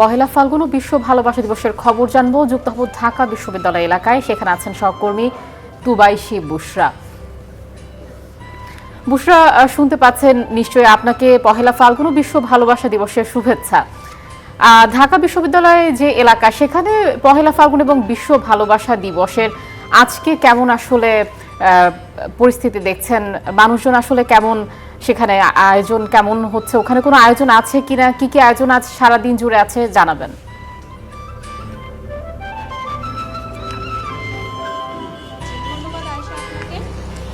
পহেলা ফাল্গুন ও বিশ্ব ভালোবাসা দিবসের খবর জানবো। যুক্ত হব ঢাকা বিশ্ববিদ্যালয় এলাকায়, সেখানে আছেন সহকর্মী তুবাইশি বুশরা। বুশরা, শুনতে পাচ্ছেন নিশ্চয়ই, আপনাকে পহেলা ফাল্গুন ও বিশ্ব ভালোবাসা দিবসের শুভেচ্ছা। ঢাকা বিশ্ববিদ্যালয়ে যে এলাকা, সেখানে পহেলা ফাল্গুন এবং বিশ্ব ভালোবাসা দিবসের আজকে কেমন আসলে পরিস্থিতি দেখছেন? মানুষজন আসলে কেমন, সেখানে আয়োজন কেমন হচ্ছে? ওখানে কোনো আয়োজন আছে কিনা, কি কি আয়োজন আজ সারাদিন জুড়ে আছে জানাবেন।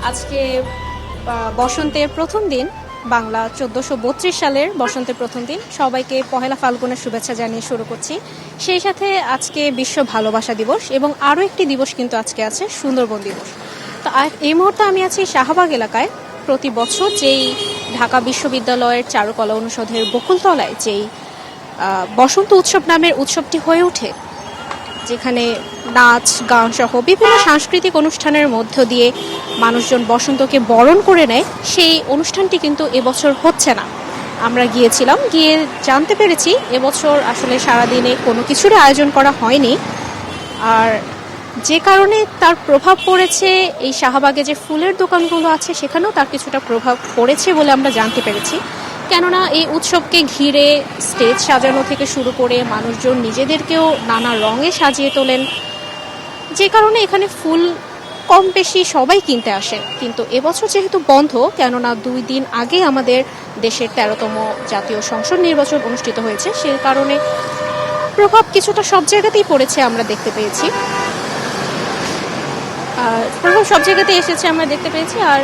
আজকে বসন্তের প্রথম দিন, বাংলা 1432 সালের বসন্তের প্রথম দিন। সবাইকে পহেলা ফাল্গুনের শুভেচ্ছা জানিয়ে শুরু করছি। সেই সাথে আজকে বিশ্ব ভালোবাসা দিবস এবং আরও একটি দিবস কিন্তু আজকে আছে, সুন্দরবন দিবস। তো এই মুহূর্তে আমি আছি শাহবাগ এলাকায়। প্রতি বছর যেই ঢাকা বিশ্ববিদ্যালয়ের চারুকলা অনুষদের বকুলতলায় যেই বসন্ত উৎসব নামের উৎসবটি হয়ে ওঠে, যেখানে নাচ গান সহ বিভিন্ন সাংস্কৃতিক অনুষ্ঠানের মধ্য দিয়ে মানুষজন বসন্তকে বরণ করে নেয়, সেই অনুষ্ঠানটি কিন্তু এবছর হচ্ছে না। আমরা গিয়েছিলাম, গিয়ে জানতে পেরেছি এবছর আসলে সারাদিনে কোনো কিছুরই আয়োজন করা হয়নি। আর যে কারণে তার প্রভাব পড়েছে এই শাহবাগে যে ফুলের দোকানগুলো আছে, সেখানেও তার কিছুটা প্রভাব পড়েছে বলে আমরা জানতে পেরেছি। কেননা এই উৎসবকে ঘিরে স্টেজ সাজানো থেকে শুরু করে মানুষজন নিজেদেরকেও নানা রঙে সাজিয়ে তোলেন, যে কারণে এখানে ফুল কম বেশি সবাই কিনতে আসে। কিন্তু এবছর যেহেতু বন্ধ, কেননা 2 দিন আগে আমাদের দেশের 13তম জাতীয় সংসদ নির্বাচন অনুষ্ঠিত হয়েছে, সে কারণে প্রভাব কিছুটা সব জায়গাতেই পড়েছে, আমরা দেখতে পেয়েছি। প্রভাব সব জায়গাতেই এসেছে, আমরা দেখতে পেয়েছি। আর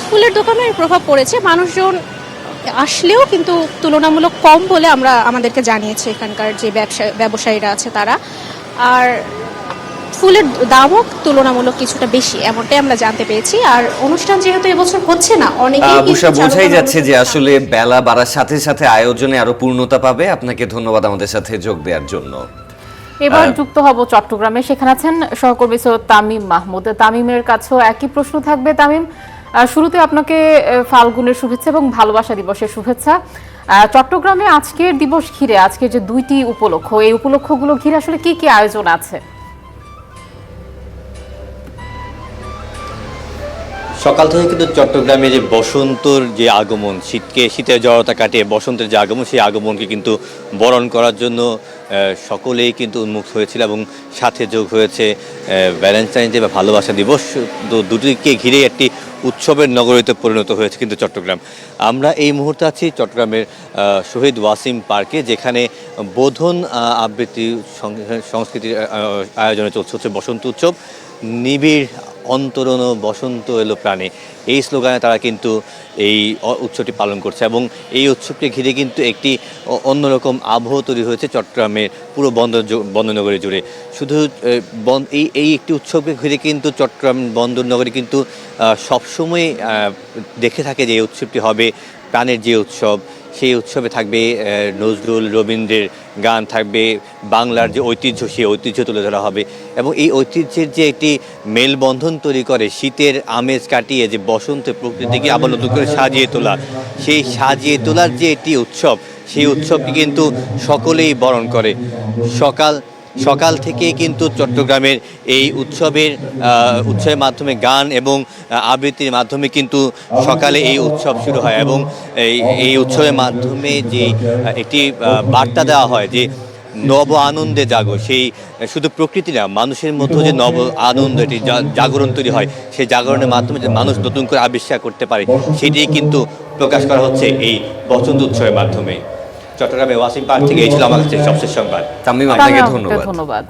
ফুলের দোকানের প্রভাব পড়েছে, মানুষজন আসলেও কিন্তু তুলনামূলক কম বলে আমাদেরকে জানিয়েছে এখানকার যে ব্যবসায়ীরা আছে তারা। আর ফুলের দামও তুলনামূলক কিছুটা বেশি, এমনটাই আমরা জানতে পেরেছি। আর অনুষ্ঠান যেহেতু এবছর হচ্ছে না, অনেকেই বোঝাই যাচ্ছে যে আসলে বেলা বাড়ার সাথে সাথে আয়োজনে আরো পূর্ণতা পাবে। আপনাকে ধন্যবাদ আমাদের সাথে যোগ দেওয়ার জন্য। এবার যুক্ত হব চট্টগ্রামে, সেখানে আছেন সহকর্মী সৈয়দ তামিম মাহমুদ। তামিমের কাছেও একই প্রশ্ন থাকবে। তামিম, শুরুতে আপনাকে ফাল্গুনের শুভেচ্ছা এবং ভালোবাসা দিবসের শুভেচ্ছা। চট্টগ্রামে আজকের দিবস ঘিরে, আজকের যে 2টি উপলক্ষ, এই উপলক্ষগুলো ঘিরে আসলে কি কি আয়োজন আছে? সকাল থেকে কিন্তু চট্টগ্রামে যে বসন্তর যে আগমন, শীতের জড়তা কাটিয়ে বসন্তের যে আগমন, সেই আগমনকে কিন্তু বরণ করার জন্য সকলেই কিন্তু উন্মুখ হয়েছিল এবং সাথে যোগ হয়েছে ভ্যালেন্টাইন ডে বা ভালোবাসা দিবস। দুটিকে ঘিরে একটি উৎসবের নগরীতে পরিণত হয়েছে কিন্তু চট্টগ্রাম। আমরা এই মুহূর্তে আছি চট্টগ্রামের শহীদ ওয়াসিম পার্কে, যেখানে বোধন আবৃত্তি সংস্কৃতির আয়োজনে চলছে বসন্ত উৎসব। নিবিড় অন্তরণ বসন্ত এলো প্রাণে, এই স্লোগানে তারা কিন্তু এই উৎসবটি পালন করছে এবং এই উৎসবকে ঘিরে কিন্তু একটি অন্যরকম আবহ তৈরি হয়েছে চট্টগ্রামের পুরো বন্দরনগরী জুড়ে। শুধু এই একটি উৎসবকে ঘিরে কিন্তু চট্টগ্রাম বন্দরনগরী কিন্তু সবসময় দেখে থাকে যে এই উৎসবটি হবে প্রাণের যে উৎসব। সেই উৎসবে থাকবে নজরুল রবীন্দ্রের গান, থাকবে বাংলার যে ঐতিহ্য, সেই ঐতিহ্য তুলে ধরা হবে এবং এই ঐতিহ্যের যে একটি মেলবন্ধন তৈরি করে শীতের আমেজ কাটিয়ে যে বসন্তে প্রকৃতিকে আবার নতুন করে সাজিয়ে তোলা, সেই সাজিয়ে তোলার যে একটি উৎসব, সেই উৎসবকে কিন্তু সকলেই বরণ করে। সকাল থেকে কিন্তু চট্টগ্রামের এই উৎসবের মাধ্যমে গান এবং আবৃত্তির মাধ্যমে কিন্তু সকালে এই উৎসব শুরু হয় এবং এই উৎসবের মাধ্যমে যে একটি বার্তা দেওয়া হয় যে নব আনন্দে জাগো। সেই শুধু প্রকৃতি না, মানুষের মধ্যে যে নব আনন্দ, এটি জাগরণ তৈরি হয়, সেই জাগরণের মাধ্যমে যে মানুষ নতুন করে আবিষ্কার করতে পারে, সেটাই কিন্তু প্রকাশ করা হচ্ছে এই বসন্ত উৎসবের মাধ্যমে। চট্টগ্রামে ওয়াসিম পার্ক থেকে এই ছিল আমার কাছে সবশেষ সংবাদ। তামিম, আপনাকে ধন্যবাদ।